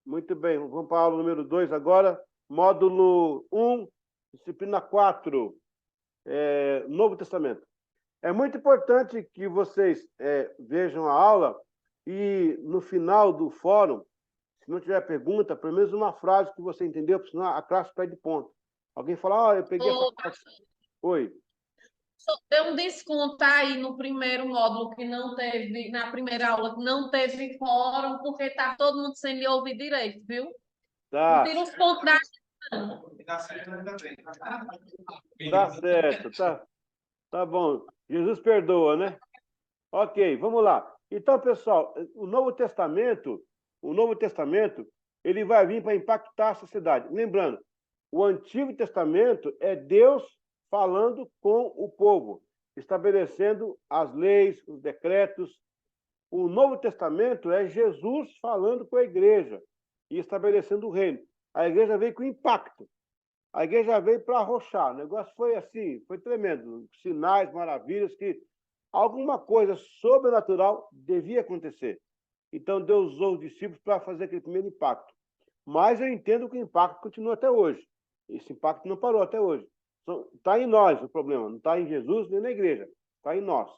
Muito bem, vamos para a aula número 2 agora. Módulo 1, disciplina 4, Novo Testamento. É muito importante que vocês vejam a aula e, no final do fórum, se não tiver pergunta, pelo menos uma frase que você entendeu, porque senão a classe perde ponto. Alguém fala, eu peguei essa Ô, frase. Oi. deu um desconto aí no primeiro módulo que não teve, na primeira aula que não teve fórum, porque tá todo mundo sem lhe ouvir direito, viu? Não Tá, tira os pontos da tá certo, tá bom. Jesus perdoa, né? Ok, vamos lá. Então, pessoal, o Novo Testamento, ele vai vir para impactar a sociedade. Lembrando, o Antigo Testamento é Deus falando com o povo, estabelecendo as leis, os decretos. O Novo Testamento é Jesus falando com a igreja e estabelecendo o reino. A igreja veio com impacto. A igreja veio para arrochar. O negócio foi assim, foi tremendo. Sinais, maravilhas, que alguma coisa sobrenatural devia acontecer. Então, Deus usou os discípulos para fazer aquele primeiro impacto. Mas eu entendo que o impacto continua até hoje. Esse impacto não parou até hoje. Está em nós o problema, não está em Jesus nem na igreja, está em nós.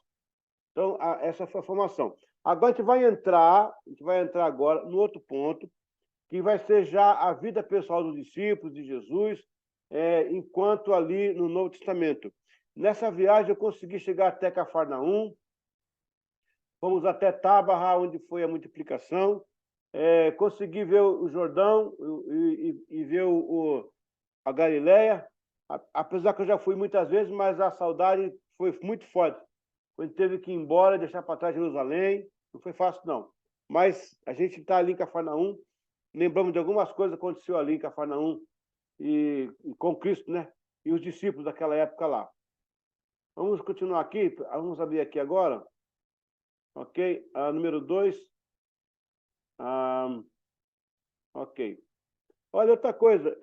Então, essa foi a formação. Agora a gente vai entrar agora no outro ponto, que vai ser já a vida pessoal dos discípulos de Jesus, enquanto ali no Novo Testamento. Nessa viagem eu consegui chegar até Cafarnaum, fomos até Tábara, onde foi a multiplicação, consegui ver o Jordão e ver a Galileia, apesar que eu já fui muitas vezes, mas a saudade foi muito forte. Quando teve que ir embora, deixar para trás Jerusalém, não foi fácil, não. Mas a gente está ali em Cafarnaum, lembramos de algumas coisas que aconteceu ali em Cafarnaum e com Cristo, né? E os discípulos daquela época lá. Vamos continuar aqui, vamos abrir aqui agora, ok? Número 2. Ok. Olha, outra coisa,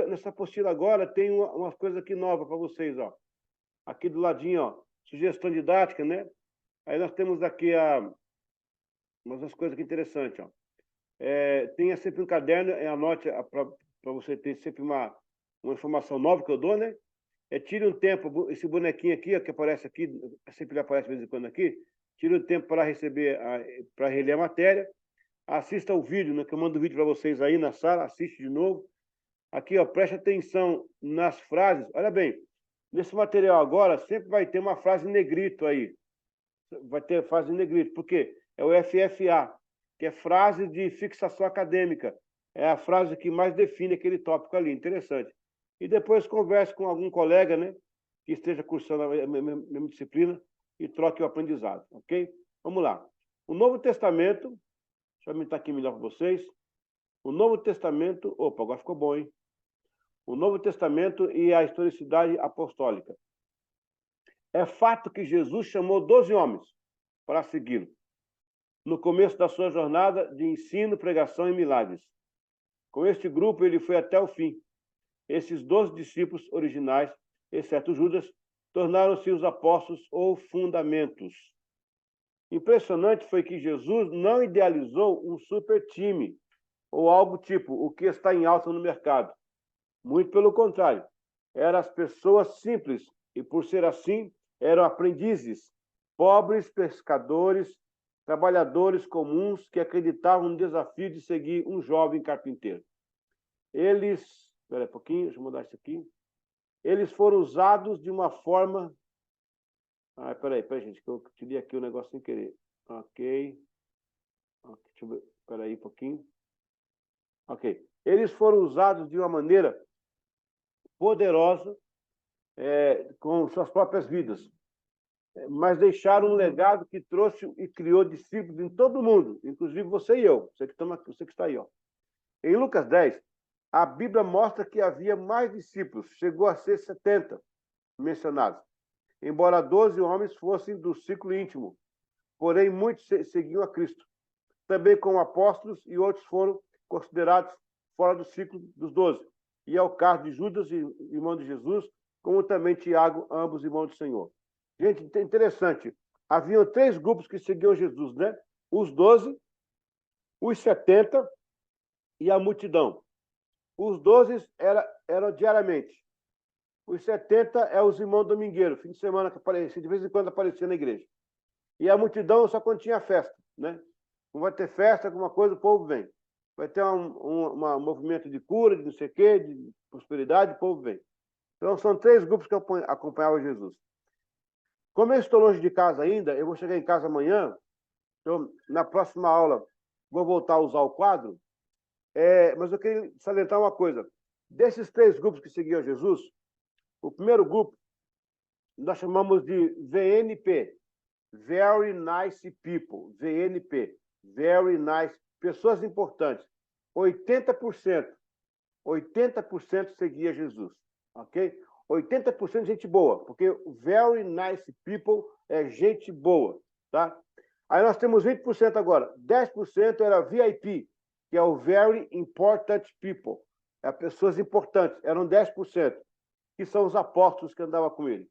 nessa apostila agora tem umas coisas aqui novas para vocês, ó. Aqui do ladinho, ó, sugestão didática, né? Aí nós temos aqui umas coisas aqui interessantes, ó. Tenha sempre um caderno, anote para você ter sempre uma informação nova que eu dou, né? Tire um tempo, esse bonequinho aqui, ó, que aparece aqui, sempre aparece de vez em quando aqui, tire um tempo para receber, para reler a matéria. Assista o vídeo, né, que eu mando o vídeo para vocês aí na sala, assiste de novo. Aqui, ó, preste atenção nas frases. Olha bem, nesse material agora sempre vai ter uma frase em negrito aí. Vai ter frase em negrito, porque é o FFA, que é frase de fixação acadêmica. É a frase que mais define aquele tópico ali. Interessante. E depois converse com algum colega, né, que esteja cursando a mesma disciplina e troque o aprendizado, ok? Vamos lá. O Novo Testamento, deixa eu aumentar aqui melhor para vocês. O Novo Testamento, opa, agora ficou bom, hein? O Novo Testamento e a historicidade apostólica. É fato que Jesus chamou 12 homens para segui-lo, no começo da sua jornada de ensino, pregação e milagres. Com este grupo, ele foi até o fim. Esses 12 discípulos originais, exceto Judas, tornaram-se os apóstolos ou fundamentos. Impressionante foi que Jesus não idealizou um super time ou algo tipo o que está em alta no mercado. Muito pelo contrário, eram as pessoas simples e, por ser assim, eram aprendizes, pobres pescadores, trabalhadores comuns que acreditavam no desafio de seguir um jovem carpinteiro. Espera um pouquinho, deixa eu mudar isso aqui. Eles foram usados de uma forma... peraí, gente, que eu tirei aqui o negócio sem querer. Ok. Deixa eu ver, peraí um pouquinho. Ok. Eles foram usados de uma maneira poderosa, com suas próprias vidas, mas deixaram um legado que trouxe e criou discípulos em todo o mundo, inclusive você e eu, você que está aí. Ó. Em Lucas 10, a Bíblia mostra que havia mais discípulos, chegou a ser 70 mencionados, embora 12 homens fossem do ciclo íntimo, porém muitos seguiam a Cristo, também como apóstolos, e outros foram considerados fora do ciclo dos 12. E é o caso de Judas, irmão de Jesus, como também Tiago, ambos irmãos do Senhor. Gente, interessante. Haviam 3 grupos que seguiam Jesus, né? Os 12, os 70 e a multidão. Os 12 eram diariamente. Os 70 é os irmãos domingueiros, fim de semana que aparecia, de vez em quando aparecia na igreja. E a multidão só quando tinha festa, né? Não vai ter festa, alguma coisa, o povo vem. Vai ter um movimento de cura, de não sei o quê, de prosperidade, o povo vem. Então, são 3 grupos que acompanhavam Jesus. Como eu estou longe de casa ainda, eu vou chegar em casa amanhã, então, na próxima aula, vou voltar a usar o quadro, mas eu queria salientar uma coisa. Desses 3 grupos que seguiam Jesus, o primeiro grupo nós chamamos de VNP, Very Nice People, VNP, Very Nice, pessoas importantes. 80% seguia Jesus, ok? 80% gente boa, porque Very Nice People é gente boa, tá? Aí nós temos 20% agora. 10% era VIP, que é o Very Important People. É pessoas importantes, eram 10%, que são os apóstolos que andavam com ele.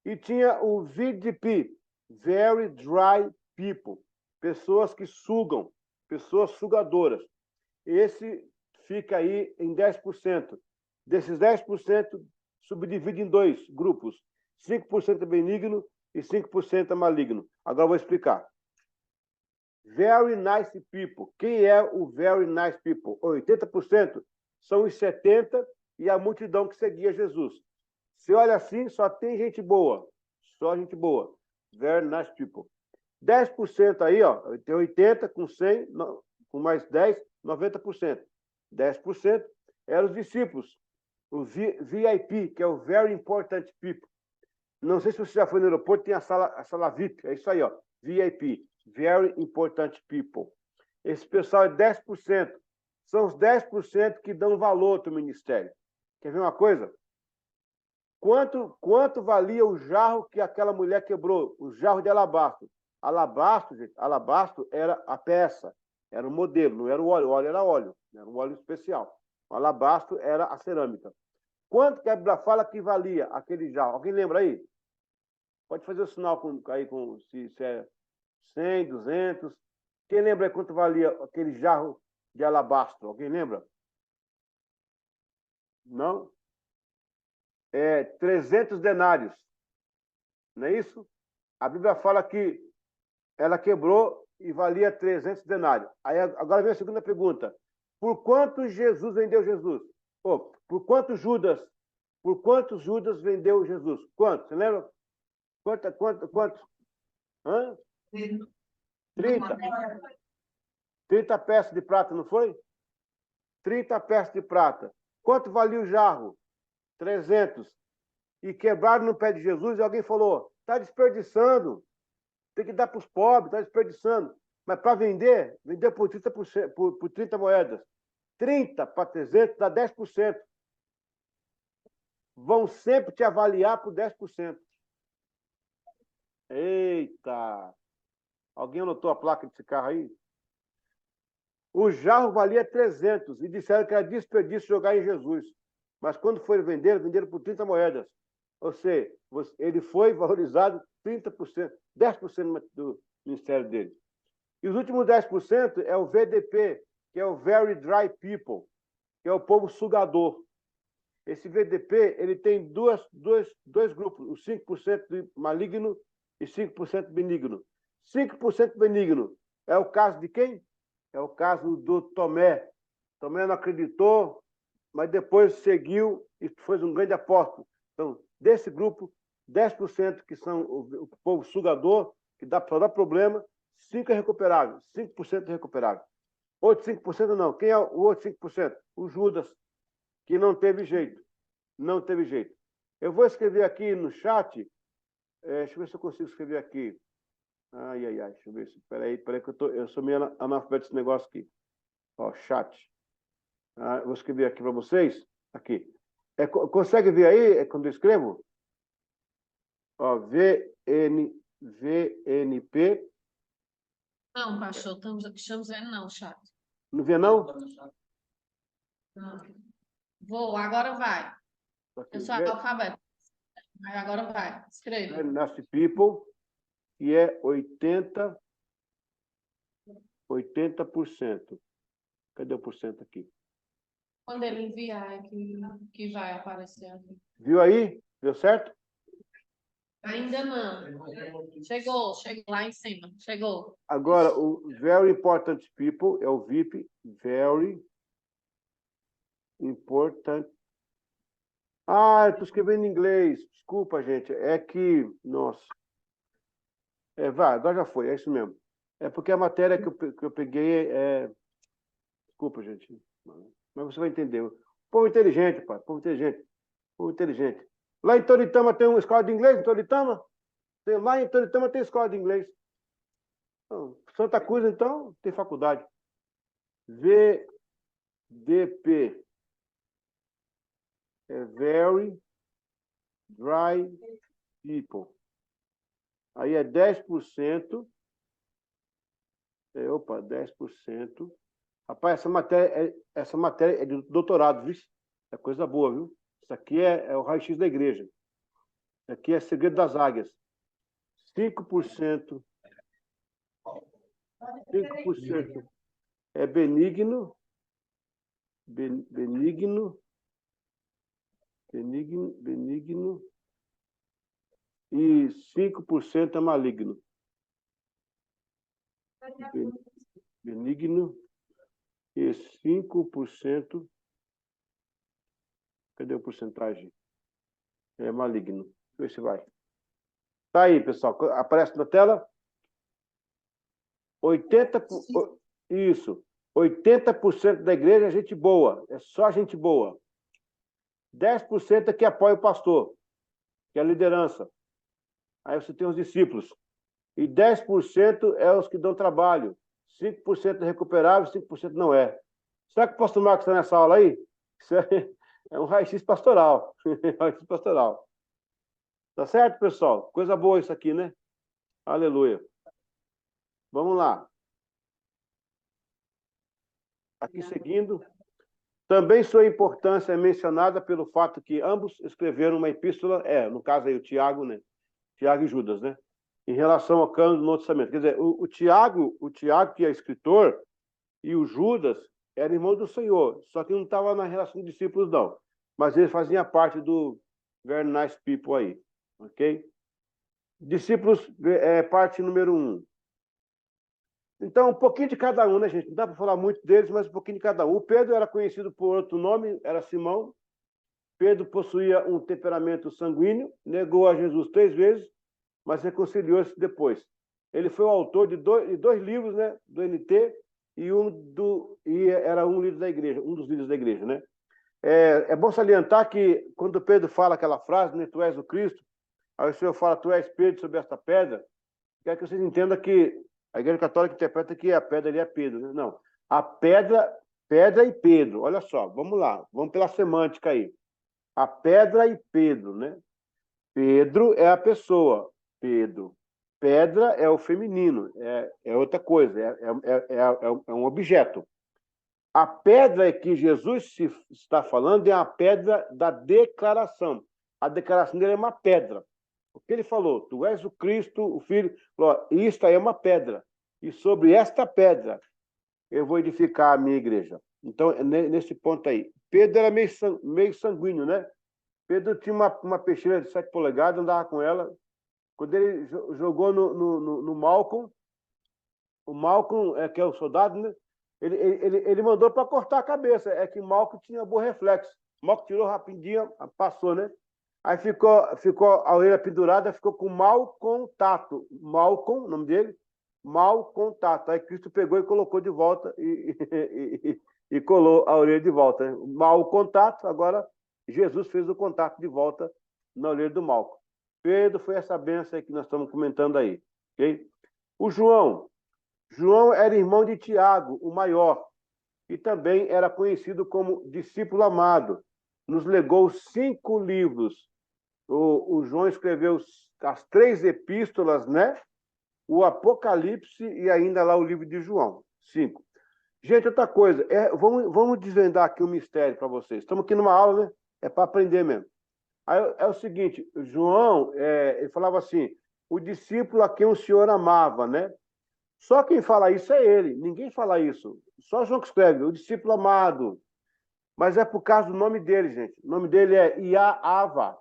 E tinha o VDP, Very Dry People, pessoas que sugam, pessoas sugadoras. Esse fica aí em 10%. Desses 10%, subdivide em 2 grupos. 5% é benigno e 5% é maligno. Agora eu vou explicar. Very nice people. Quem é o very nice people? 80% são os 70 e a multidão que seguia Jesus. Se olha assim, só tem gente boa. Só gente boa. Very nice people. 10% aí, ó, tem 80 com 100, com mais 10, 90%. 10% eram os discípulos. O VIP, que é o Very Important People. Não sei se você já foi no aeroporto, tem a sala VIP. É isso aí, ó. VIP, Very Important People. Esse pessoal é 10%. São os 10% que dão valor para o ministério. Quer ver uma coisa? Quanto valia o jarro que aquela mulher quebrou? O jarro de alabastro. Alabastro, gente, alabastro era a peça, era o modelo, não era o óleo. O óleo era óleo, era um óleo especial. O alabastro era a cerâmica. Quanto que a Bíblia fala que valia aquele jarro? Alguém lembra aí? Pode fazer o sinal se é 100, 200. Quem lembra aí quanto valia aquele jarro de alabastro? Alguém lembra? Não? 300 denários. Não é isso? A Bíblia fala que ela quebrou e valia 300 denários. Aí agora vem a segunda pergunta. Por quanto Jesus vendeu Jesus? Por quantos Judas vendeu Jesus? Quantos? Você lembra? Quantos? Hã? 30. 30 peças de prata, não foi? 30 peças de prata. Quanto valia o jarro? 300. E quebraram no pé de Jesus e alguém falou, está desperdiçando. Tem que dar para os pobres, está desperdiçando. Mas para vender por 30 moedas. 30 para 300 dá 10%. Vão sempre te avaliar por 10%. Eita! Alguém anotou a placa desse carro aí? O jarro valia 300 e disseram que era desperdício jogar em Jesus. Mas quando foi vender, venderam por 30 moedas. Ou seja, ele foi valorizado 30%, 10% do ministério dele. E os últimos 10% é o VDP, que é o Very Dry People, que é o povo sugador. Esse VDP ele tem dois grupos, o 5% maligno e 5% benigno. 5% benigno é o caso de quem? É o caso do Tomé. Tomé não acreditou, mas depois seguiu e foi um grande apóstolo. Então, desse grupo, 10% que são o povo sugador, que só dá problema, 5% é recuperável, 5% é recuperável. Outro 5% não. Quem é o outro 5%? O Judas, que não teve jeito. Não teve jeito. Eu vou escrever aqui no chat. Deixa eu ver se eu consigo escrever aqui. Ai. Deixa eu ver. Peraí, que eu sou meio analfabeto desse negócio aqui. Ó, chat. Vou escrever aqui para vocês. Aqui. Consegue ver aí quando eu escrevo? Ó, VNP. Não, pastor, estamos vendo não, chat. Não vê, não? Não. Vou, agora vai. Eu sou analfabeto. Mas agora vai. Escreve. Nasce People, que é 80%. Cadê o porcento aqui? Quando ele enviar, é que vai aparecer aqui. Viu aí? Deu certo? Ainda não. Chegou lá em cima. Chegou. Agora, o Very Important People é o VIP. Very Important. Ah, eu estou escrevendo em inglês. Desculpa, gente. É que... Nossa. Vai, agora já foi. É isso mesmo. É porque a matéria que eu peguei é... Desculpa, gente. Mas você vai entender. Povo inteligente, pai. Povo inteligente. Povo inteligente. Lá em Toritama tem uma escola de inglês, em Toritama? Lá em Toritama tem escola de inglês. Então, Santa Cruz, então, tem faculdade. VDP. É Very Dry People. Aí é 10%. Opa, 10%. Rapaz, essa matéria é de doutorado, viu? É coisa boa, viu? Isso aqui é o raio-x da igreja. Isso aqui é segredo das águias. 5%. 5% é benigno. Benigno. E 5% é maligno. Benigno e 5%. Cadê a porcentagem? É maligno. Deixa eu ver se vai. Tá aí, pessoal. Aparece na tela? 80%. Isso. 80% da igreja é gente boa. É só gente boa. 10% é que apoia o pastor, que é a liderança. Aí você tem os discípulos. E 10% é os que dão trabalho. 5% é recuperável, 5% não é. Será que o pastor Marcos está nessa aula aí? Isso é um raio-x pastoral. Raio-x pastoral. Tá certo, pessoal? Coisa boa isso aqui, né? Aleluia. Vamos lá. Aqui seguindo. Também sua importância é mencionada pelo fato que ambos escreveram uma epístola, no caso aí o Tiago, né? Tiago e Judas, né? Em relação ao cânon do Novo Testamento. Quer dizer, o Tiago, que é escritor, e o Judas eram irmãos do Senhor, só que não estava na relação de discípulos, não. Mas eles faziam parte do Very Nice People aí, ok? Discípulos, parte número 1. Então, um pouquinho de cada um, né, gente? Não dá para falar muito deles, mas um pouquinho de cada um. O Pedro era conhecido por outro nome, era Simão. Pedro possuía um temperamento sanguíneo, negou a Jesus 3 vezes, mas reconciliou-se depois. Ele foi o autor de dois livros, né, do NT, e era um líder da igreja, um dos líderes da igreja, né? É bom salientar que quando Pedro fala aquela frase, né, tu és o Cristo, aí o Senhor fala, tu és Pedro sobre esta pedra, quer que vocês entendam que a Igreja Católica interpreta que a pedra ali é Pedro, né? Não, a pedra e Pedro, olha só, vamos lá, vamos pela semântica aí. A pedra e Pedro, né? Pedro é a pessoa, Pedro. Pedra é o feminino, é outra coisa, é um objeto. A pedra que Jesus está falando é a pedra da declaração. A declaração dele é uma pedra. O que ele falou? Tu és o Cristo, o Filho. Isto aí é uma pedra. E sobre esta pedra eu vou edificar a minha igreja. Então, nesse ponto aí. Pedro era meio sanguíneo, né? Pedro tinha uma peixeira de 7 polegadas, andava com ela. Quando ele jogou no Malcolm, o Malcolm, que é o soldado, né? Ele mandou para cortar a cabeça. É que Malcolm tinha bom reflexo. Malcolm tirou rapidinho, passou, né? Aí ficou a orelha pendurada, ficou com mau contato. Malcolm, o nome dele, mau contato. Aí Cristo pegou e colocou de volta e colou a orelha de volta. Mau contato, agora Jesus fez o contato de volta na orelha do Malcolm. Pedro foi essa bênção que nós estamos comentando aí. Okay? O João era irmão de Tiago, o maior, e também era conhecido como discípulo amado. Nos legou 5 livros. O João escreveu as 3 epístolas, né? O Apocalipse e ainda lá o livro de João. 5. Gente, outra coisa, vamos desvendar aqui um mistério para vocês. Estamos aqui numa aula, né? É para aprender mesmo. Aí é o seguinte, João, ele falava assim, o discípulo a quem o Senhor amava, né? Só quem fala isso é ele, ninguém fala isso. Só João que escreve, o discípulo amado. Mas é por causa do nome dele, gente. O nome dele é Iaava.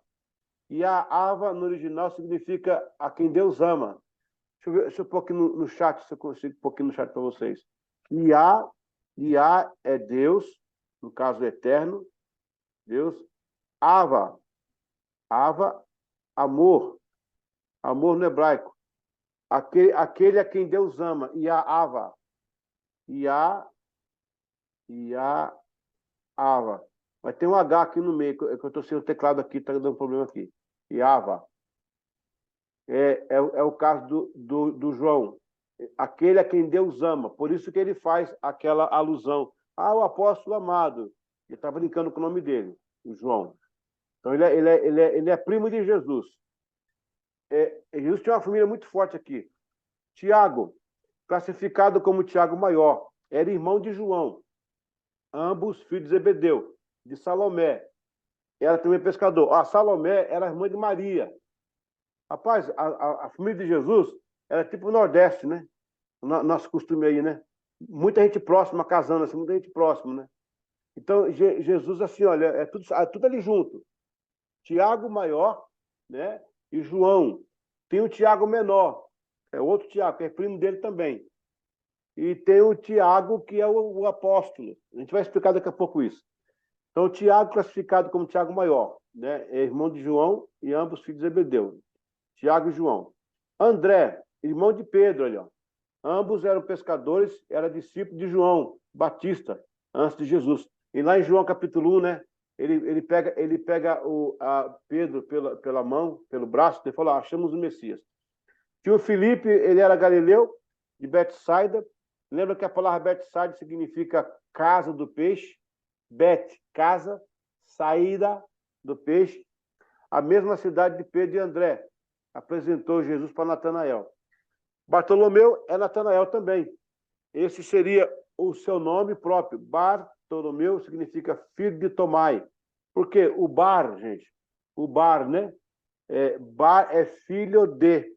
Iaava, no original, significa a quem Deus ama. Deixa eu pôr aqui no chat, se eu consigo pôr aqui no chat para vocês. Iá é Deus, no caso eterno, Deus. Ava, Ava, amor. Amor no hebraico. Aquele a quem Deus ama. Iaava. Iá, Ava. Mas tem um H aqui no meio, que eu estou sem o teclado aqui, está dando problema aqui. Iava. É o caso do João. Aquele a quem Deus ama. Por isso que ele faz aquela alusão. Ah, o apóstolo amado. Ele está brincando com o nome dele, o João. Então, ele é primo de Jesus. Jesus tinha uma família muito forte aqui. Tiago, classificado como Tiago Maior, era irmão de João. Ambos filhos de Zebedeu, de Salomé. Era também pescador. A Salomé era irmã de Maria. Rapaz, a família de Jesus era tipo o Nordeste, né? Nosso costume aí, né? Muita gente próxima casando, assim, muita gente próxima, né? Então, Jesus, assim, olha, é tudo ali junto. Tiago maior, né? E João. Tem o Tiago menor, é outro Tiago, que é primo dele também. E tem o Tiago, que é o apóstolo. A gente vai explicar daqui a pouco isso. Então, o Tiago, classificado como Tiago maior, né? É irmão de João e ambos filhos de Zebedeu. Tiago e João. André, irmão de Pedro, ali, ó. Ambos eram pescadores, era discípulo de João Batista, antes de Jesus. E lá em João capítulo 1, né? Ele pega Pedro pela mão, pelo braço, e falou: achamos o Messias. Tinha o Filipe, ele era galileu, de Betsaida. Lembra que a palavra Betsaida significa casa do peixe? Bet, casa, saída do peixe. A mesma cidade de Pedro e André apresentou Jesus para Natanael. Bartolomeu é Natanael também. Esse seria o seu nome próprio. Bartolomeu significa filho de Tomai. Porque o Bar, gente, o Bar, né? Bar é filho de.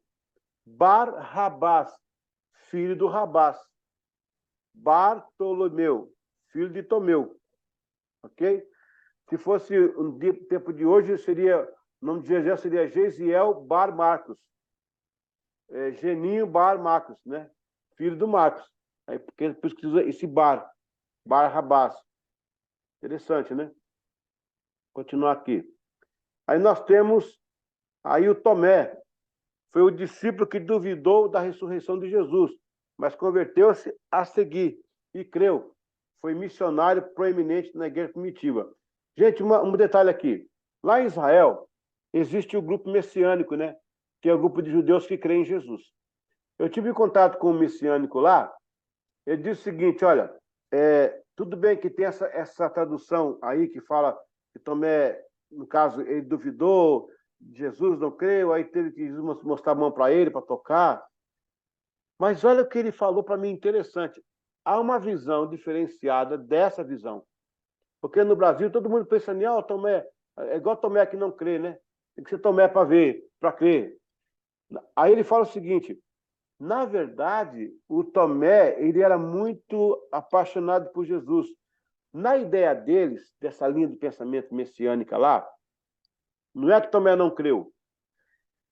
Bar-Rabás, filho do Rabás. Bartolomeu, filho de Tomeu. Ok? Se fosse o tempo de hoje, o nome de Jesus seria Gesiel Bar Marcos. Geninho Bar Marcos, né? Filho do Marcos. Aí, por isso que usa esse Bar Rabás. Interessante, né? Continuar aqui. Aí nós temos aí o Tomé. Foi o discípulo que duvidou da ressurreição de Jesus, mas converteu-se a seguir e creu. Foi missionário proeminente na igreja primitiva. Gente, um detalhe aqui. Lá em Israel, existe o grupo messiânico, né? Que é o grupo de judeus que creem em Jesus. Eu tive contato com um messiânico lá, ele disse o seguinte, olha, tudo bem que tem essa tradução aí que fala que Tomé, no caso, ele duvidou, Jesus não creu, aí teve que Jesus mostrar a mão para ele, para tocar. Mas olha o que ele falou para mim interessante. Há uma visão diferenciada dessa visão. Porque no Brasil todo mundo pensa em, Tomé, é igual Tomé que não crê, né? Tem que ser Tomé para ver, para crer. Aí ele fala o seguinte, na verdade, o Tomé, ele era muito apaixonado por Jesus. Na ideia deles, dessa linha de pensamento messiânica lá, não é que Tomé não creu.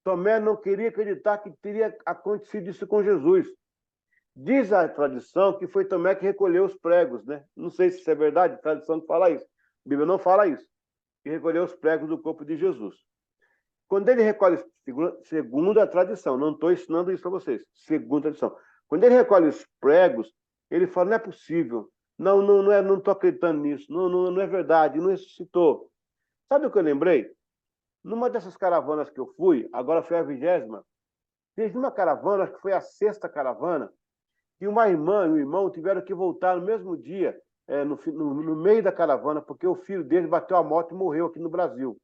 Tomé não queria acreditar que teria acontecido isso com Jesus. Diz a tradição que foi Tomé que recolheu os pregos, né? Não sei se isso é verdade, a tradição não fala isso. A Bíblia não fala isso. Que recolheu os pregos do corpo de Jesus. Quando ele recolhe, segundo a tradição, não estou ensinando isso para vocês, segundo a tradição. Quando ele recolhe os pregos, ele fala, não é possível, não estou acreditando nisso, não é verdade, não ressuscitou. Sabe o que eu lembrei? Numa dessas caravanas que eu fui, agora foi a 20ª, teve uma caravana, acho que foi a 6ª caravana, e uma irmã e um irmão tiveram que voltar no mesmo dia, no meio da caravana, porque o filho dele bateu a moto e morreu aqui no Brasil.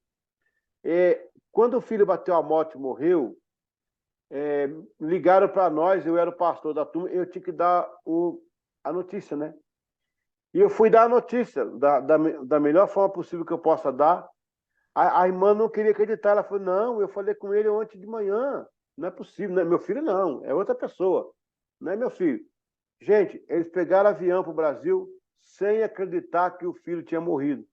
Quando o filho bateu a moto e morreu, ligaram para nós, eu era o pastor da turma, eu tinha que dar a notícia, né? E eu fui dar a notícia da melhor forma possível que eu possa dar. A irmã não queria acreditar, ela falou, não, eu falei com ele ontem de manhã, não é possível, não é meu filho não, é outra pessoa. não é meu filho. Gente, eles pegaram avião para o Brasil sem acreditar que o filho tinha morrido.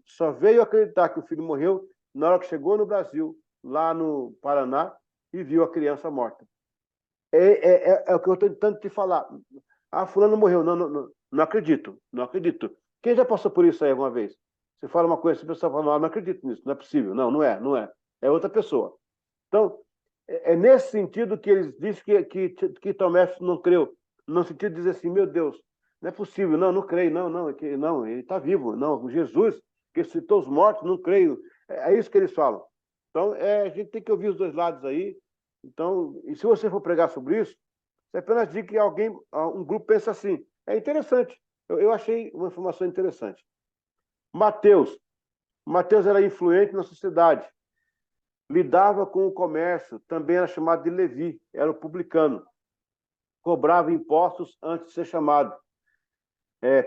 Só veio acreditar que o filho morreu na hora que chegou no Brasil, lá no Paraná, e viu a criança morta. É o que eu estou tentando te falar. Ah, fulano morreu. Não acredito, não acredito. Quem já passou por isso aí alguma vez? Você fala uma coisa, a pessoa fala, não acredito nisso, não é possível. Não é. É outra pessoa. Então, é nesse sentido que eles dizem que Tomé não creu. No sentido de dizer assim, meu Deus, não é possível, não creio, não, ele está vivo. Não, Jesus, que citou os mortos, não creio. É isso que eles falam. Então, a gente tem que ouvir os dois lados aí. Então, e se você for pregar sobre isso, você apenas diz que um grupo pensa assim. É interessante. Eu achei uma informação interessante. Mateus era influente na sociedade. Lidava com o comércio, também era chamado de Levi, era o publicano. Cobrava impostos antes de ser chamado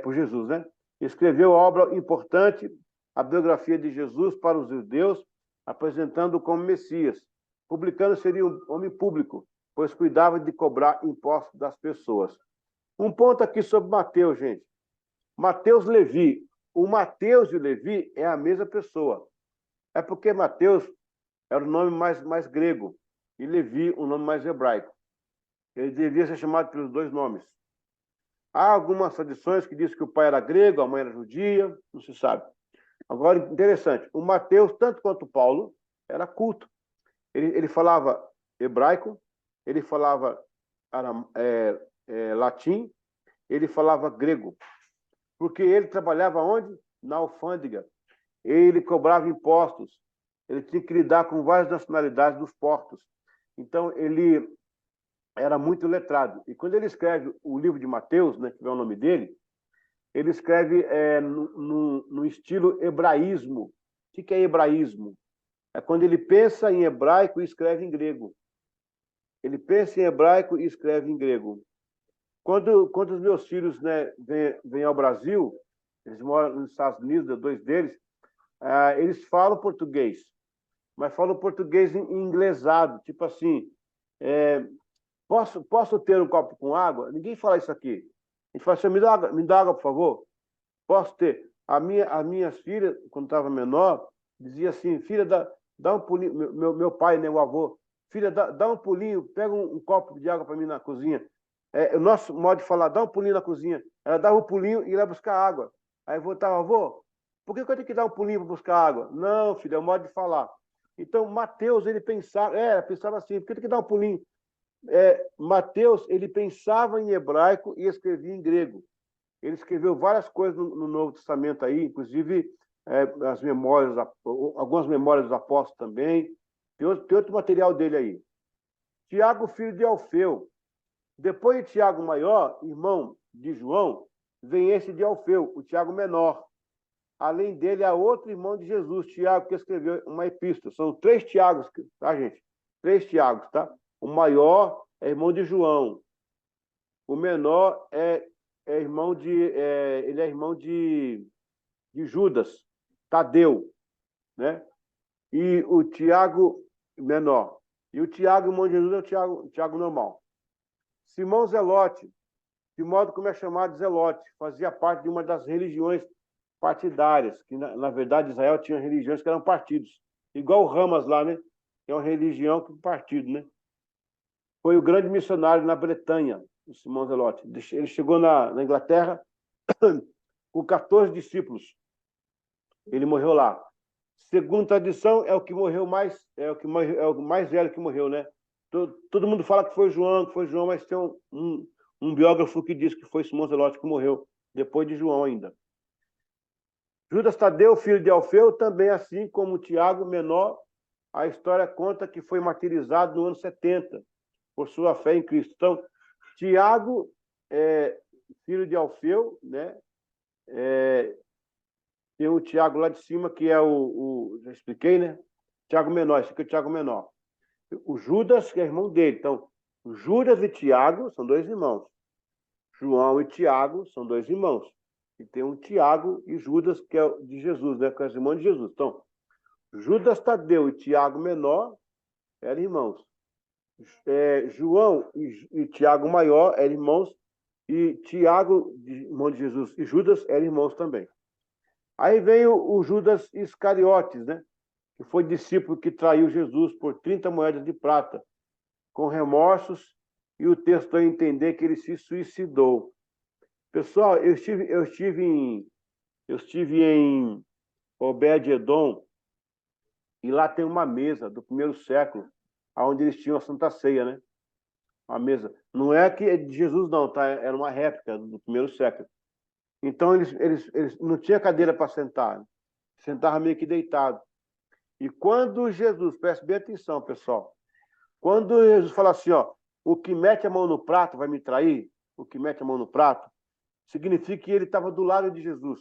por Jesus, né? Escreveu obra importante, a biografia de Jesus para os judeus, apresentando-o como Messias. Publicano seria um homem público, pois cuidava de cobrar impostos das pessoas. Um ponto aqui sobre Mateus, gente. Mateus Levi. O Mateus e o Levi é a mesma pessoa. É porque Mateus era o nome mais grego e Levi o nome mais hebraico. Ele devia ser chamado pelos dois nomes. Há algumas tradições que dizem que o pai era grego, a mãe era judia, não se sabe. Agora, interessante, o Mateus, tanto quanto o Paulo, era culto. Ele falava hebraico, ele falava latim, ele falava grego. Porque ele trabalhava onde? Na alfândega. Ele cobrava impostos. Ele tinha que lidar com várias nacionalidades dos portos. Então, ele era muito letrado. E quando ele escreve o livro de Mateus, né, que é o nome dele, ele escreve no estilo hebraísmo. O que é hebraísmo? É quando ele pensa em hebraico e escreve em grego. Ele pensa em hebraico e escreve em grego. Quando os meus filhos, né, vêm ao Brasil, eles moram nos Estados Unidos, dois deles, eles falam português, mas falam português inglesado, tipo assim, posso ter um copo com água? Ninguém fala isso aqui. A gente fala assim, me dá água, por favor. Posso ter? As minhas filhas, quando estava menor, dizia assim, filha, dá um pulinho, meu pai, né, o avô, filha, dá um pulinho, pega um copo de água para mim na cozinha. O nosso modo de falar, dá um pulinho na cozinha. Ela dava um pulinho e ia buscar água. Aí eu voltava, avô, por que eu tenho que dar um pulinho para buscar água? Não, filho, é o modo de falar. Então, Mateus, ele pensava assim, por que tem que dar um pulinho? Mateus, ele pensava em hebraico e escrevia em grego. Ele escreveu várias coisas no Novo Testamento aí, inclusive as memórias, algumas memórias dos apóstolos também. Tem outro material dele aí. Tiago, filho de Alfeu. Depois de Tiago maior, irmão de João, vem esse de Alfeu, o Tiago menor. Além dele, há outro irmão de Jesus, Tiago, que escreveu uma epístola. São 3 Tiagos, tá, gente? 3 Tiagos, tá? O maior é irmão de João. O menor ele é irmão de Judas, Tadeu, né? E o Tiago menor. E o Tiago, irmão de Jesus, é o Tiago normal. Simão Zelote, de modo como é chamado Zelote, fazia parte de uma das religiões partidárias, que na verdade Israel tinha religiões que eram partidos, igual o Ramas lá, né? Que é uma religião que é um partido, né? Foi o grande missionário na Bretanha, o Simão Zelote. Ele chegou na Inglaterra com 14 discípulos. Ele morreu lá. Segundo tradição, é o mais velho que morreu, né? Todo mundo fala que foi João, mas tem um biógrafo que diz que foi Simão Zelote que morreu depois de João ainda. Judas Tadeu, filho de Alfeu, também assim como Tiago, menor, a história conta que foi martirizado no ano 70 por sua fé em Cristo. Então, Tiago, filho de Alfeu, né? Tem o Tiago lá de cima, que é já expliquei, né? Tiago menor, esse aqui é o Tiago menor. O Judas, que é irmão dele. Então, Judas e Tiago são 2 irmãos. João e Tiago são 2 irmãos. E tem um Tiago e Judas, que é de Jesus, né? Que é os irmãos de Jesus. Então, Judas Tadeu e Tiago menor eram irmãos. João e Tiago maior eram irmãos, e Tiago, irmão de Jesus, e Judas eram irmãos também. Aí veio o Judas Iscariotes, né? Que foi discípulo que traiu Jesus por 30 moedas de prata, com remorsos, e o texto dá a entender que ele se suicidou. Pessoal, eu estive em Obed-Edom, e lá tem uma mesa do primeiro século, onde eles tinham a Santa Ceia, né? Uma mesa. Não é que é de Jesus, não, tá? Era uma réplica do primeiro século. Então, eles não tinham cadeira para sentar, né? Sentavam meio que deitado. E quando Jesus, preste bem atenção, pessoal, quando Jesus fala assim, ó, o que mete a mão no prato vai me trair, o que mete a mão no prato, significa que ele estava do lado de Jesus.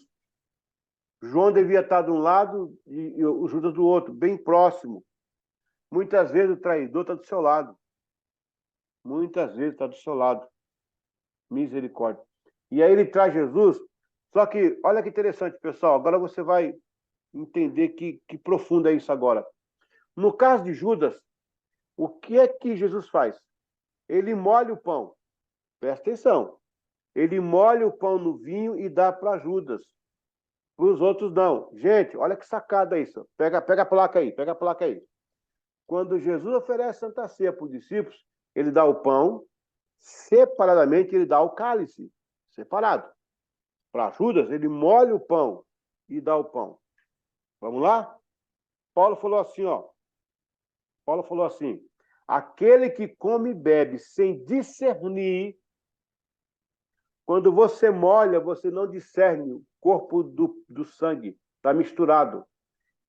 João devia estar de um lado e o Judas do outro, bem próximo. Muitas vezes o traidor está do seu lado. Muitas vezes está do seu lado. Misericórdia. E aí ele traz Jesus. Só que, olha que interessante, pessoal. Agora você vai entender que profundo é isso agora. No caso de Judas, o que é que Jesus faz? Ele molha o pão. Presta atenção. Ele molha o pão no vinho e dá para Judas. Para os outros, não. Gente, olha que sacada isso. Pega a placa aí, pega a placa aí. Quando Jesus oferece Santa Ceia para os discípulos, ele dá o pão, separadamente ele dá o cálice, separado. Para Judas, ele molha o pão e dá o pão. Vamos lá? Paulo falou assim, ó. Paulo falou assim, aquele que come e bebe sem discernir, quando você molha, você não discerne o corpo do sangue, está misturado.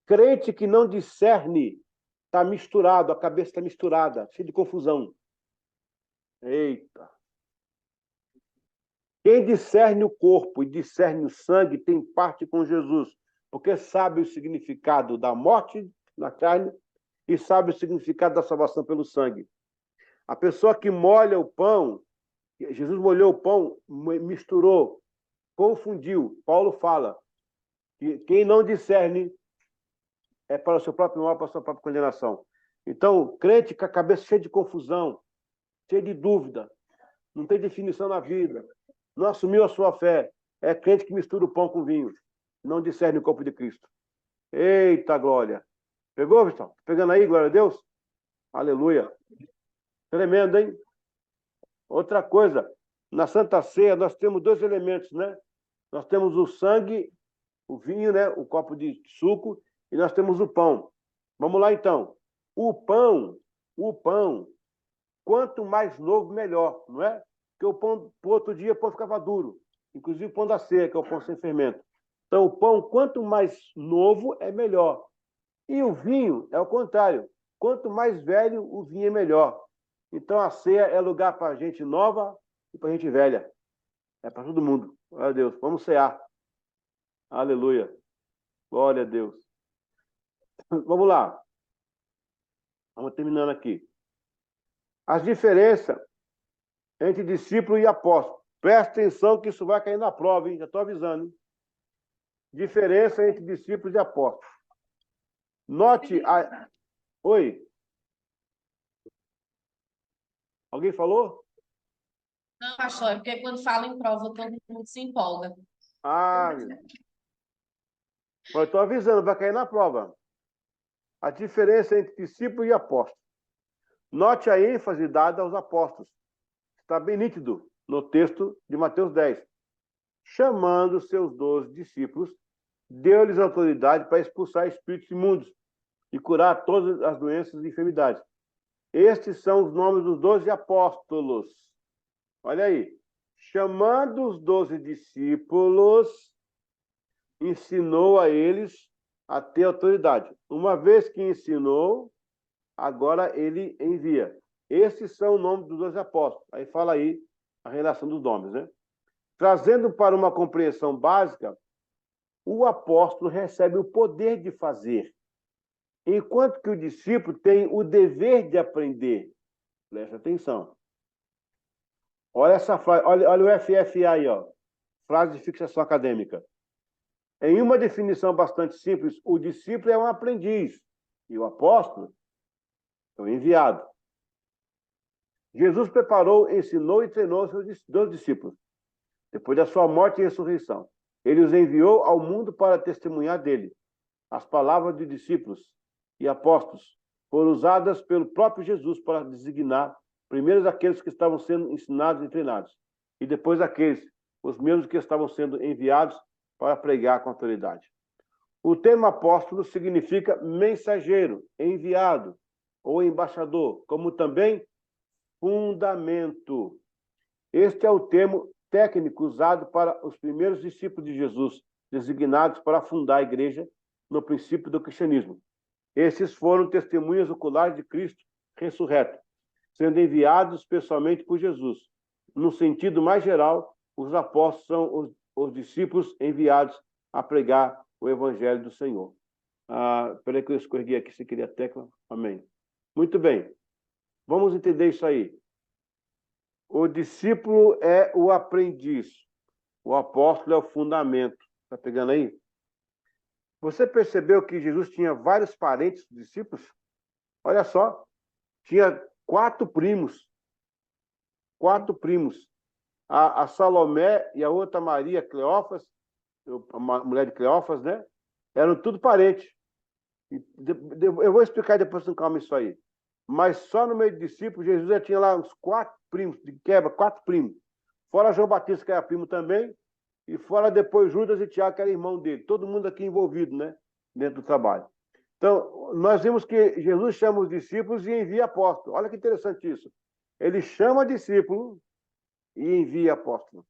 Crente que não discerne, está misturado, a cabeça está misturada, cheio de confusão. Eita! Quem discerne o corpo e discerne o sangue tem parte com Jesus, porque sabe o significado da morte na carne e sabe o significado da salvação pelo sangue. A pessoa que molha o pão, Jesus molhou o pão, misturou, confundiu. Paulo fala que quem não discerne é para o seu próprio mal, para a sua própria condenação. Então, crente com a cabeça cheia de confusão, cheia de dúvida, não tem definição na vida, não assumiu a sua fé, é crente que mistura o pão com vinho, não discerne o corpo de Cristo. Eita glória! Pegou, Vitão? Pegando aí, glória a Deus? Aleluia! Tremendo, hein? Outra coisa, na Santa Ceia nós temos dois elementos, né? Nós temos o sangue, o vinho, né? O copo de suco, e nós temos o pão. Vamos lá, então. O pão, quanto mais novo, melhor, não é? Porque o pão, para o outro dia, o pão ficava duro. Inclusive o pão da ceia, que é o pão sem fermento. Então, o pão, quanto mais novo, é melhor. E o vinho é o contrário. Quanto mais velho, o vinho é melhor. Então, a ceia é lugar para gente nova e para gente velha. É para todo mundo. Glória a Deus. Vamos cear. Aleluia. Glória a Deus. Vamos lá. Vamos terminando aqui. As diferenças entre discípulo e apóstolo. Presta atenção que isso vai cair na prova, hein? Já estou avisando. Hein? Diferença entre discípulos e apóstolos. Note a... Oi? Alguém falou? Não, pastor, é porque quando fala em prova, todo mundo se empolga. Ah, eu estou avisando, vai cair na prova. A diferença entre discípulo e apóstolo. Note a ênfase dada aos apóstolos. Está bem nítido no texto de Mateus 10. Chamando seus 12 discípulos, deu-lhes autoridade para expulsar espíritos imundos e curar todas as doenças e enfermidades. Estes são os nomes dos 12 apóstolos. Olha aí. Chamando os 12 discípulos, ensinou a eles a ter autoridade. Uma vez que ensinou, agora ele envia. Esses são os nomes dos 12 apóstolos. Aí fala aí a relação dos nomes, né? Trazendo para uma compreensão básica, o apóstolo recebe o poder de fazer, enquanto que o discípulo tem o dever de aprender. Presta atenção. Olha essa frase, olha o FFA aí, ó. Frase de fixação acadêmica. Em uma definição bastante simples, o discípulo é um aprendiz e o apóstolo é um enviado. Jesus preparou, ensinou e treinou seus 12 discípulos. Depois da sua morte e ressurreição, ele os enviou ao mundo para testemunhar dele. As palavras de discípulos e apóstolos foram usadas pelo próprio Jesus para designar primeiro aqueles que estavam sendo ensinados e treinados, e depois aqueles, os mesmos que estavam sendo enviados para pregar com autoridade. O termo apóstolo significa mensageiro, enviado ou embaixador, como também fundamento. Este é o termo técnico usado para os primeiros discípulos de Jesus, designados para fundar a igreja no princípio do cristianismo. Esses foram testemunhas oculares de Cristo ressurreto, sendo enviados pessoalmente por Jesus. No sentido mais geral, os apóstolos são os discípulos enviados a pregar o evangelho do Senhor. Peraí que eu escorreguei aqui, se queria a tecla. Amém. Muito bem. Vamos entender isso aí. O discípulo é o aprendiz. O apóstolo é o fundamento. Está pegando aí? Você percebeu que Jesus tinha vários parentes discípulos? Olha só. Tinha 4 primos. 4 primos. A Salomé e a outra Maria Cleófas, a mulher de Cleófas, né? Eram tudo parentes. Eu vou explicar depois com calma isso aí. Mas só no meio de discípulos, Jesus já tinha lá uns 4 primos, de quebra, 4 primos. Fora João Batista, que era primo também, e fora depois Judas e Tiago, que era irmão dele. Todo mundo aqui envolvido, né? Dentro do trabalho. Então, nós vimos que Jesus chama os discípulos e envia apóstolos. Olha que interessante isso. Ele chama discípulo e envia apóstolo.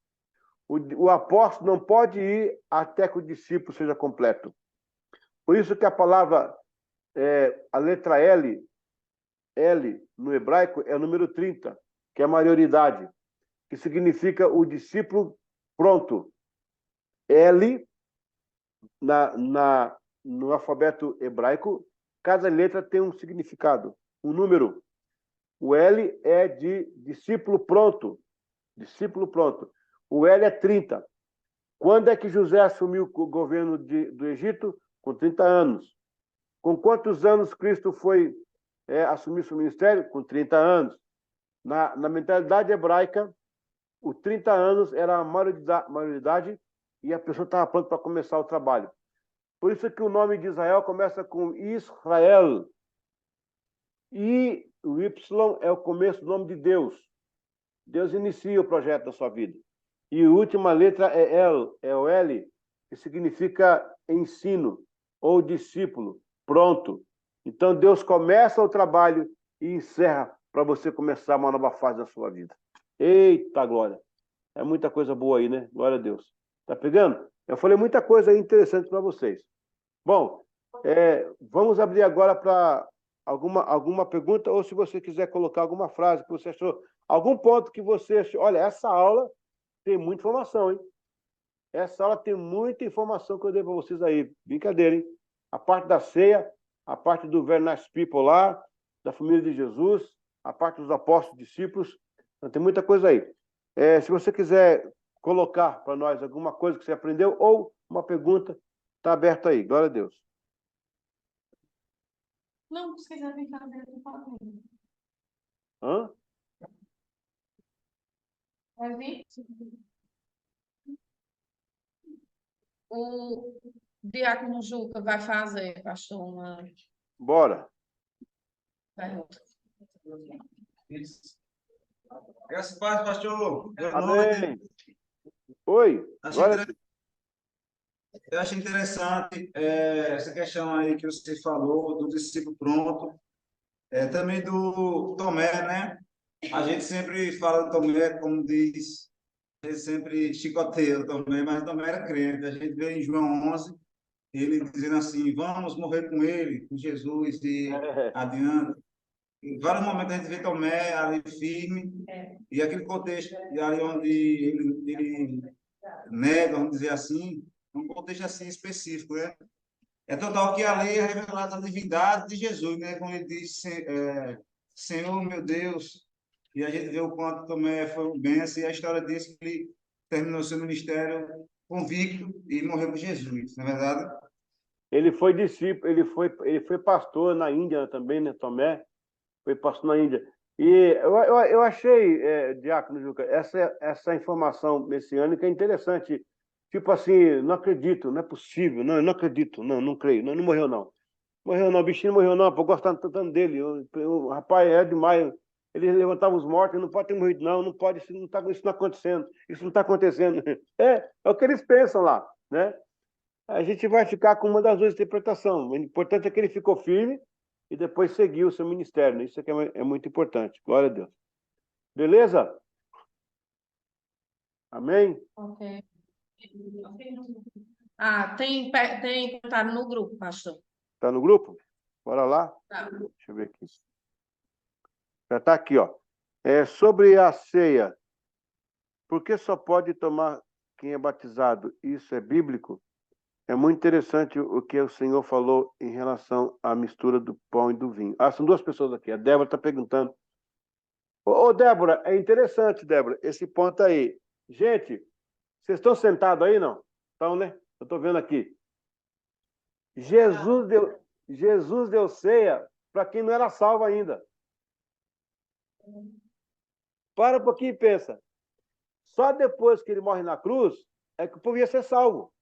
O apóstolo não pode ir até que o discípulo seja completo. Por isso que a palavra, a letra L no hebraico é o número 30, que é a maioridade, que significa o discípulo pronto. L, no alfabeto hebraico, cada letra tem um significado, um número. O L é de discípulo pronto. Discípulo pronto. O L é 30. Quando é que José assumiu o governo do Egito? Com 30 anos. Com quantos anos Cristo foi assumir seu ministério? Com 30 anos. Na mentalidade hebraica, os 30 anos era a maioridade e a pessoa estava pronta para começar o trabalho. Por isso que o nome de Israel começa com Israel. E o Y é o começo do nome de Deus. Deus inicia o projeto da sua vida. E a última letra é o L, que significa ensino ou discípulo, pronto. Então Deus começa o trabalho e encerra para você começar uma nova fase da sua vida. Eita glória! É muita coisa boa aí, né? Glória a Deus. Tá pegando? Eu falei muita coisa aí interessante para vocês. Bom, vamos abrir agora para alguma pergunta, ou se você quiser colocar alguma frase que você achou, algum ponto que você achou. Olha, essa aula tem muita informação, hein? Essa aula tem muita informação que eu dei para vocês aí. Brincadeira, hein? A parte da ceia, a parte do Very Nice People lá, da família de Jesus, a parte dos apóstolos, discípulos. Então, tem muita coisa aí. Se você quiser colocar para nós alguma coisa que você aprendeu ou uma pergunta, está aberto aí. Glória a Deus. Não, se quiser vir cá dentro, fala comigo. Hã? Vai vir? O Diácono Juca vai fazer, pastor, uma Bora. pergunta. Graças a Deus, pastor. Boa Amém. noite. Oi. Glória a Deus. Eu achei interessante essa questão aí que você falou do discípulo pronto, também do Tomé, né? A gente sempre fala do Tomé, como diz, a gente sempre chicoteia o Tomé, mas o Tomé era crente. A gente vê em João 11, ele dizendo assim, vamos morrer com ele, com Jesus, e adiante. Em vários momentos a gente vê Tomé ali firme, e aquele contexto, e ali onde ele nega, vamos dizer assim, um contexto assim específico, né? É total que ali é revelada a divindade de Jesus, né? Quando ele diz, Senhor, meu Deus, e a gente vê o quanto Tomé foi um bênção, e a história diz que ele terminou seu ministério convicto e morreu por Jesus, não é verdade? Ele foi discípulo, ele foi pastor na Índia também, né? Tomé foi pastor na Índia. E eu achei, Diácono Juca, essa informação messiânica é interessante. Tipo assim, não acredito, não é possível, não acredito, não creio, não morreu não. Morreu não, o bichinho não morreu não, pô, eu gosto tanto dele. O rapaz é demais. Ele levantava os mortos, não pode ter morrido não pode, isso não acontecendo, isso não está acontecendo. É o que eles pensam lá, né? A gente vai ficar com uma das duas interpretações. O importante é que ele ficou firme e depois seguiu o seu ministério, né? Isso aqui é muito importante. Glória a Deus. Beleza? Amém? Ok. Tem comentário no grupo, pastor. Tá no grupo? Bora lá? Tá. Deixa eu ver aqui. Já está aqui, ó. Sobre a ceia. Por que só pode tomar quem é batizado? Isso é bíblico? É muito interessante o que o Senhor falou em relação à mistura do pão e do vinho. São duas pessoas aqui. A Débora está perguntando. Ô, Débora, é interessante, Débora, esse ponto aí. Gente, vocês estão sentados aí, não? Estão, né? Eu estou vendo aqui. Jesus deu ceia para quem não era salvo ainda. Para um pouquinho e pensa. Só depois que ele morre na cruz é que o povo ia ser salvo.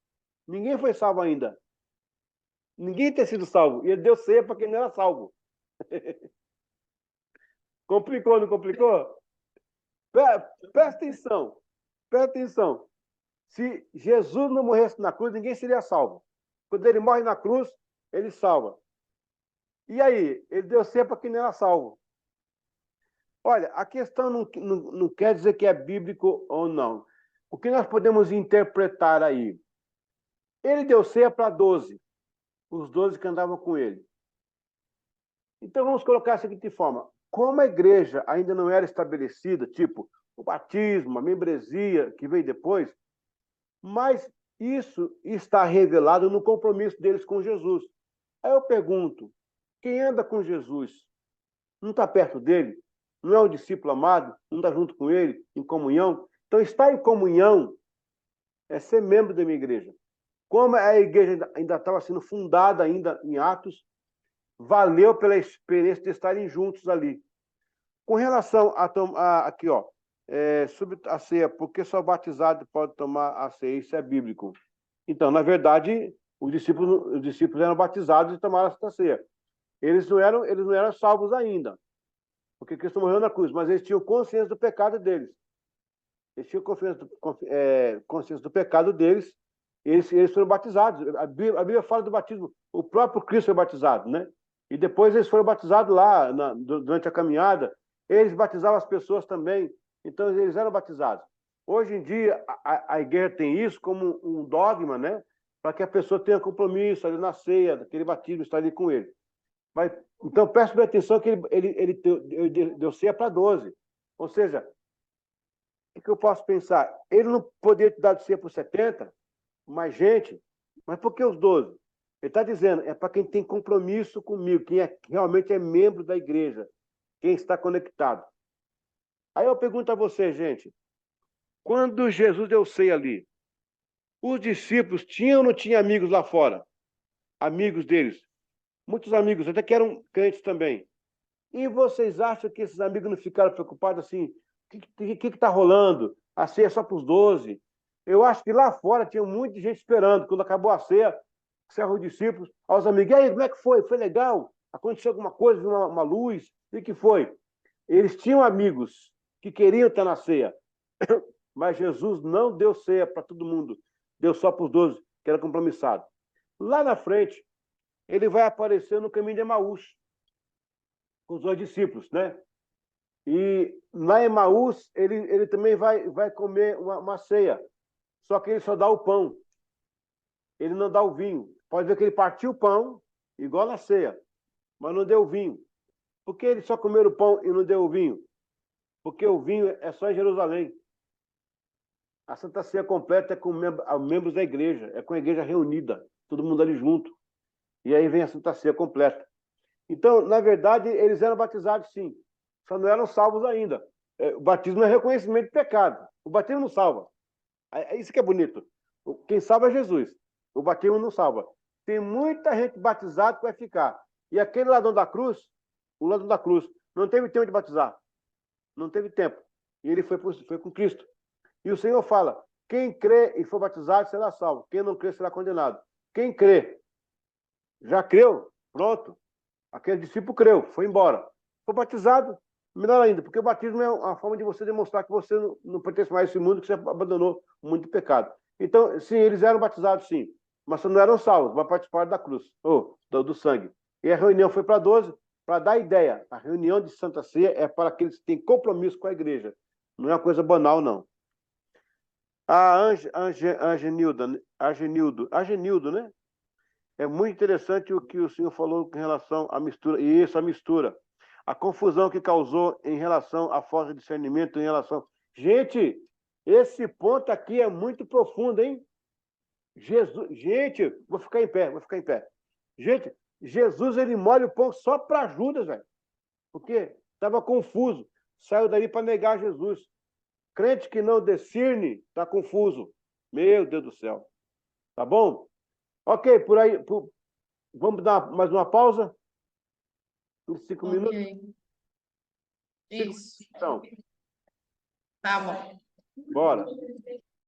Ninguém foi salvo ainda. Ninguém tem sido salvo. E ele deu ceia para quem não era salvo. Complicou, não complicou? Presta atenção. Presta atenção. Se Jesus não morresse na cruz, ninguém seria salvo. Quando ele morre na cruz, ele salva. E aí? Ele deu ceia para quem não era salvo. Olha, a questão não quer dizer que é bíblico ou não. O que nós podemos interpretar aí? Ele deu ceia para 12, os 12 que andavam com ele. Então vamos colocar a seguinte forma: como a igreja ainda não era estabelecida, tipo o batismo, a membresia que veio depois, mas isso está revelado no compromisso deles com Jesus. Aí eu pergunto: quem anda com Jesus não está perto dele? Não é um discípulo amado? Não está junto com ele, em comunhão? Então, estar em comunhão é ser membro da minha igreja. Como a igreja ainda estava sendo fundada ainda em Atos, valeu pela experiência de estarem juntos ali. Com relação aqui, ó, sobre a ceia, porque só batizado pode tomar a ceia, isso é bíblico. Então, na verdade, os discípulos eram batizados e tomaram essa ceia. Eles não eram salvos ainda, porque Cristo morreu na cruz, mas eles tinham consciência do pecado deles. Eles tinham consciência do pecado deles, eles foram batizados. A Bíblia fala do batismo, o próprio Cristo foi batizado, né? E depois eles foram batizados lá, durante a caminhada, eles batizavam as pessoas também, então eles eram batizados. Hoje em dia, a igreja tem isso como um dogma, né? Para que a pessoa tenha compromisso ali na ceia, daquele batismo, estar ali com ele. Mas, então, preste bem atenção que ele deu ceia para 12. Ou seja, o que eu posso pensar? Ele não poderia ter dado ceia para 70, mais gente, mas por que os 12? Ele está dizendo, é para quem tem compromisso comigo, quem realmente é membro da igreja, quem está conectado. Aí eu pergunto a você, gente, quando Jesus deu ceia ali, os discípulos tinham ou não tinham amigos lá fora? Amigos deles. Muitos amigos, até que eram crentes também. E vocês acham que esses amigos não ficaram preocupados assim? O que está rolando? A ceia é só para os 12. Eu acho que lá fora tinha muita gente esperando. Quando acabou a ceia, cerram os discípulos, aos amigos, e aí, como é que foi? Foi legal? Aconteceu alguma coisa? Viu uma luz? E o que foi? Eles tinham amigos que queriam estar na ceia, mas Jesus não deu ceia para todo mundo. Deu só para os 12, que era compromissado. Lá na frente, ele vai aparecer no caminho de Emaús, com os 2 discípulos, né? E na Emaús, ele também vai comer uma ceia, só que ele só dá o pão, ele não dá o vinho. Pode ver que ele partiu o pão, igual na ceia, mas não deu o vinho. Por que ele só comeu o pão e não deu o vinho? Porque o vinho é só em Jerusalém. A Santa Ceia completa é com membros da igreja, é com a igreja reunida, todo mundo ali junto. E aí vem a Santa Ceia completa. Então, na verdade, eles eram batizados sim, só não eram salvos ainda. O batismo é reconhecimento de pecado. O batismo não salva. É isso que é bonito. Quem salva é Jesus. O batismo não salva. Tem muita gente batizada que vai ficar. E aquele ladrão da cruz, o ladrão da cruz, não teve tempo de batizar. Não teve tempo. E ele foi com Cristo. E o Senhor fala, quem crê e for batizado será salvo. Quem não crê será condenado. Quem crê, já creu, pronto. Aquele discípulo creu, foi embora. Foi batizado, melhor ainda, porque o batismo é uma forma de você demonstrar que você não pertence mais a esse mundo, que você abandonou o mundo de pecado. Então, sim, eles eram batizados, sim, mas não eram salvos, mas participaram da cruz, ou do sangue. E a reunião foi para 12, para dar ideia. A reunião de Santa Ceia é para aqueles que têm compromisso com a igreja. Não é uma coisa banal, não. A Argenildo, né? É muito interessante o que o senhor falou em relação à mistura. E isso, a mistura. A confusão que causou em relação à falta de discernimento, em relação... Gente, esse ponto aqui é muito profundo, hein? Gente, vou ficar em pé. Gente, Jesus, ele molha o pão só para Judas, velho. Porque estava confuso. Saiu dali para negar Jesus. Crente que não discerne, está confuso. Meu Deus do céu. Tá bom? Ok, por aí. Vamos dar mais uma pausa? Em 5 minutos? Isso. Então, Tá bom. bora.